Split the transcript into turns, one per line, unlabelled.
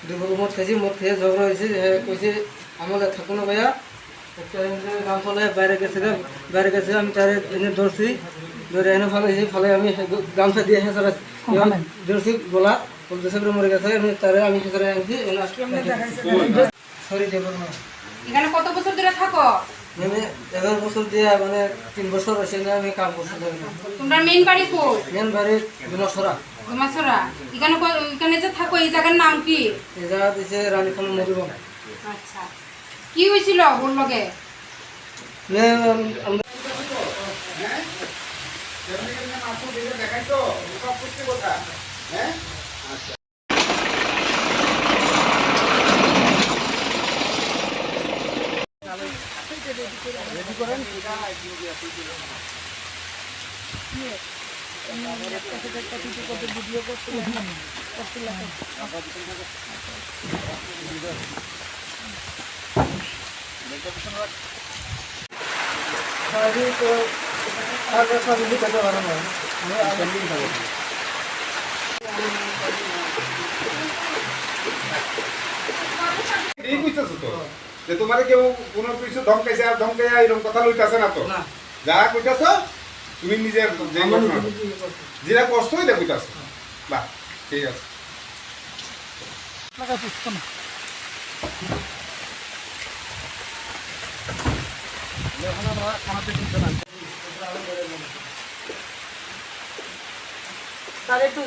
দুপুর মদ খেয়েছি, মদ খেয়ে ঝগড়া হয়েছে, কইছে আমাদের থাকুন না ভাইয়া, একটা গান ফলে বাইরে গেছে আমি তারে এনে ধরছি, ধরে এনে ফলে আমি গামছা দিয়ে হেঁচড়া ধরছি গোলা বলতেছে মরে গেছে, তারে আমি হেঁচড়ে আনছি সরি দেব না।
এখানে কত বছর ধরে থাকো?
মানে 11 বছর দিয়ে, মানে 3 বছর হয়েছে না আমি কাম করছি।
তোমরা মেন বাড়ি কই?
মেন বাড়ি দুমাছড়া।
দুমাছড়া। এখানে যে থাকো এই জায়গার নাম কি?
এই জায়গা দিছে রানীখান মধুবন।
আচ্ছা, কি হয়েছিল ওর লগে?
তোমার কেউ কোনো কিছু ধমকাইছে আর ধমকাইয়া এরকম কথা লইতেছে না তো? যা কইতাছ তুমি নিজের যেটা করছো এটা কইতাছ। বাহ, ঠিক আছে।
তারপরে